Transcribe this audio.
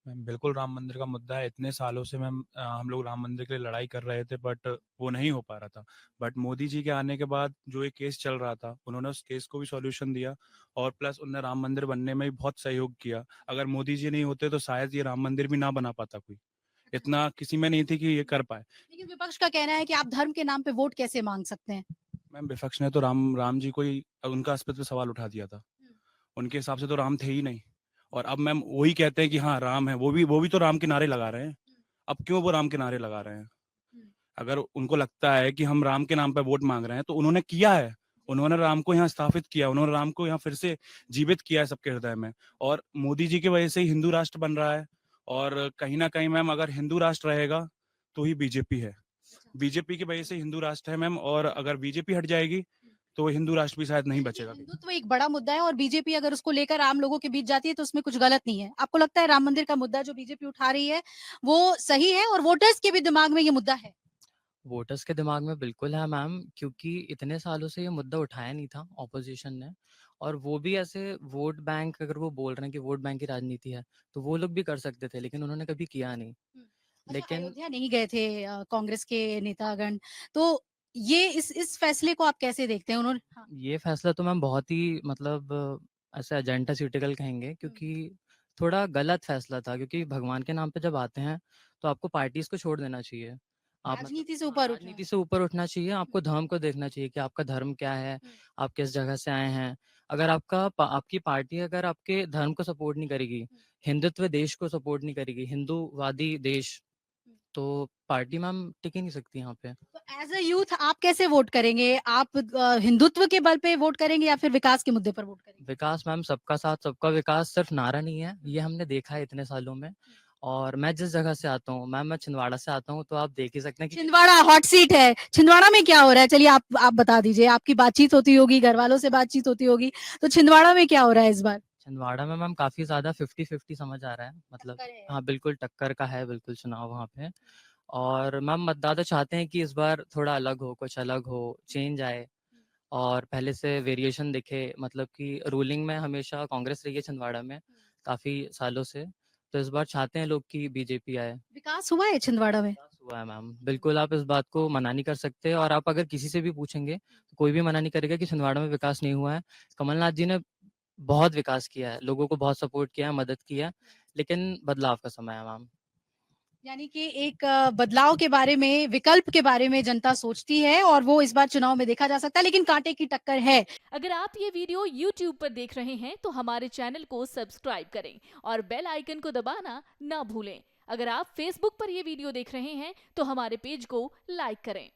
Ma'am बिल्कुल राम मंदिर का मुद्दा है। इतने सालों से मैम हम लोग राम मंदिर के लिए लड़ाई कर रहे थे, बट वो नहीं हो पा रहा था। बट मोदी जी के आने के बाद जो ये केस चल रहा था, उन्होंने उस केस को भी सॉल्यूशन दिया, और प्लस उन्होंने राम मंदिर बनने में भी बहुत सहयोग किया। अगर मोदी जी नहीं होते तो शायद ये राम मंदिर भी ना बना पाता कोई। इतना किसी में नहीं थी कि ये कर पाए। लेकिन विपक्ष का कहना है कि आप धर्म के नाम पे वोट कैसे मांग सकते हैं? मैम विपक्ष ने तो राम राम जी को ही उनका अस्तित्व पे सवाल उठा दिया था। उनके हिसाब से तो राम थे ही नहीं। और अब मैम वही कहते हैं कि हाँ राम है, वो भी तो राम के नारे लगा रहे हैं। अब क्यों वो राम के नारे लगा रहे हैं? अगर उनको लगता है कि हम राम के नाम पे वोट मांग रहे हैं, तो उन्होंने किया है। उन्होंने राम को यहाँ स्थापित किया, उन्होंने राम को यहाँ फिर से जीवित किया है सबके हृदय में। और मोदी जी की वजह से ही हिंदू राष्ट्र बन रहा है। और कहीं ना कहीं मैम अगर हिंदू राष्ट्र रहेगा तो ही बीजेपी है। बीजेपी की वजह से हिंदू राष्ट्र है मैम, और अगर बीजेपी हट जाएगी तो हिंदू राष्ट्र भी शायद नहीं यानी कि बचेगा कहीं। हिंदुत्व एक बड़ा मुद्दा है और बीजेपी अगर उसको लेकर आम लोगों के बीच जाती है तो उसमें कुछ गलत नहीं है। आपको लगता है राम मंदिर का मुद्दा जो बीजेपी उठा रही है वो सही है और वोटर्स के भी दिमाग में ये मुद्दा है? वोटर्स के दिमाग में बिल्कुल है मैम, क्योंकि इतने सालों से ये मुद्दा उठाया नहीं था ऑपोजिशन ने। और वो भी ऐसे वोट बैंक, अगर वो बोल रहे हैं कि वोट बैंक की राजनीति है, तो वो लोग भी कर सकते थे, लेकिन उन्होंने कभी किया नहीं। अच्छा, लेकिन अयोध्या नहीं गए थे कांग्रेस के नेतागण, तो ये इस फैसले को आप कैसे देखते हैं? उन्होंने हाँ। ये फैसला तो मैम बहुत ही मतलब ऐसे एजेंडा सीटिकल कहेंगे, क्योंकि थोड़ा गलत फैसला था। क्योंकि भगवान के नाम पे जब आते हैं तो आपको पार्टीज को छोड़ देना चाहिए। आप मतलब राजनीति से हाँ, ऊपर उठना है। राजनीति से ऊपर उठना चाहिए। आपको धर्म को देखना चाहिए कि आपका धर्म क्या है, आप किस जगह से आए हैं। अगर आपकी पार्टी अगर आपके धर्म को सपोर्ट नहीं करेगी, हिंदुत्व देश को सपोर्ट नहीं करेगी, हिंदूवादी देश, तो पार्टी मैम टिक ही नहीं सकती यहाँ पे। तो एज अ यूथ आप कैसे वोट करेंगे? आप हिंदुत्व के बल पे वोट करेंगे या फिर विकास के मुद्दे पर वोट करेंगे? विकास मैम, सबका साथ सबका विकास सिर्फ नारा नहीं है, ये हमने देखा है इतने सालों में। और मैं जिस जगह से आता हूँ मैम, मैं छिंदवाड़ा से आता हूँ, तो आप देख ही सकते हैं कि छिंदवाड़ा हॉट सीट है। छिंदवाड़ा में क्या हो रहा है? चलिए आप बता दीजिए। आपकी बातचीत होती होगी, घर वालों से बातचीत होती होगी, तो छिंदवाड़ा में क्या हो रहा है इस बार? छिंदवाड़ा में मैम काफ़ी ज़्यादा 50-50 समझ आ रहा है, मतलब टक्कर है। हाँ, बिल्कुल टक्कर का है बिल्कुल चुनाव वहाँ पे। और मैम मतदाता चाहते हैं कि इस बार थोड़ा अलग हो, कुछ अलग हो, चेंज आए और पहले से वेरिएशन दिखे। मतलब कि रूलिंग में हमेशा कांग्रेस रही है छिंदवाड़ा में काफ़ी सालों से, तो इस बार चाहते हैं लोग कि बीजेपी आए। विकास हुआ है छिंदवाड़ा में? विकास हुआ है मैम, बिल्कुल आप इस बात को मना नहीं कर सकते। और आप अगर किसी से भी पूछेंगे तो कोई भी मना नहीं करेगा कि छिंदवाड़ा में विकास नहीं हुआ है। कमलनाथ जी ने बहुत विकास किया है, लोगों को बहुत सपोर्ट किया है, मदद की है, लेकिन बदलाव का समय है मैम। यानी कि एक बदलाव के बारे में, विकल्प के बारे में जनता सोचती है और वो इस बार चुनाव में देखा जा सकता है, लेकिन कांटे की टक्कर है। अगर आप ये वीडियो YouTube पर देख रहे हैं तो हमारे चैनल को सब्सक्राइब करें और बेल आइकन को दबाना ना भूलें। अगर आप Facebook पर ये वीडियो देख रहे हैं तो हमारे पेज को लाइक करें।